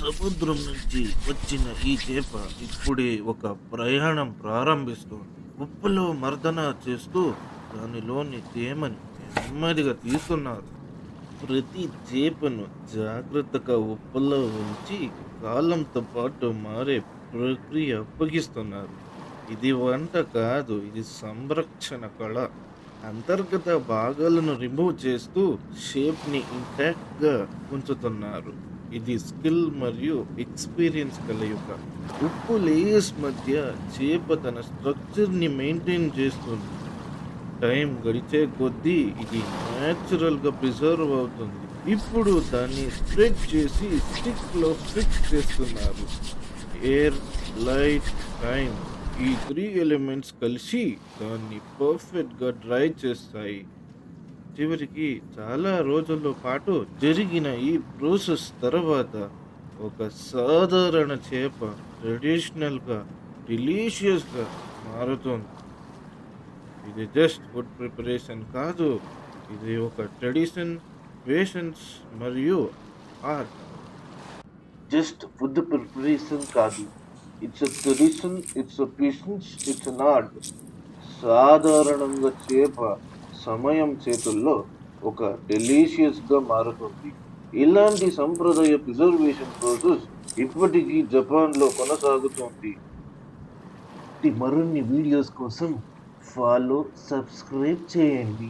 సముద్రం నుంచి వచ్చిన ఈ చేప ఇప్పుడే ఒక ప్రయాణం ప్రారంభిస్తుంది. ఉప్పులో మర్దన చేస్తూ దానిలోని తేమని నెమ్మదిగా తీస్తున్నారు. ప్రతి చేపను జాగ్రత్తగా ఉప్పులో ఉంచి కాలంతో పాటు మారే ప్రక్రియ అప్పగిస్తున్నారు. ఇది వంట కాదు, ఇది సంరక్షణ కళ. అంతర్గత భాగాలను రిమూవ్ చేస్తూ షేప్‌ని ఇంటాక్ట్‌గా ఉంచుతున్నారు. ఇది స్కిల్ మరియు ఎక్స్‌పీరియన్స్ కలయిక. ఉప్పు లేయర్స్ మధ్య చేప తన స్ట్రక్చర్‌ని మెయింటైన్ చేస్తుంది. టైం గడిచే కొద్దీ ఇది న్యాచురల్‌గా ప్రిజర్వ్ అవుతుంది. ఇప్పుడు దాన్ని స్ప్రెడ్ చేసి స్టిక్‌లో ఫిక్స్ చేస్తున్నారు. ఎయిర్, లైట్, టైమ్ ఈ 3 ఎలిమెంట్స్ కలిసి దాన్ని పర్ఫెక్ట్‌గా డ్రై చేస్తాయి. చివరికి చాలా రోజుల పాటు జరిగిన ఈ ప్రాసెస్ తర్వాత ఒక సాధారణ చేప ట్రెడిషనల్‌గా, డెలీషియస్‌గా మారుతుంది. ఇది జస్ట్ ఫుడ్ ప్రిపరేషన్ కాదు. ఇది ఒక ట్రెడిషన్, పేషెన్స్ మరియు ఆర్ట్. జస్ట్ ఫుడ్ ప్రిపరేషన్ కాదు. It's a tradition, it's a patience, it's an art. సాధారణంగా చేప సమయం చేతుల్లో ఒక డెలీషియస్‌గా మారుతుంది. ఇలాంటి సంప్రదాయ ప్రిజర్వేషన్ ప్రాసెస్ ఇప్పటికీ జపాన్‌లో కొనసాగుతోంది. మరిన్ని వీడియోస్ కోసం ఫాలో, సబ్స్క్రైబ్ చేయండి.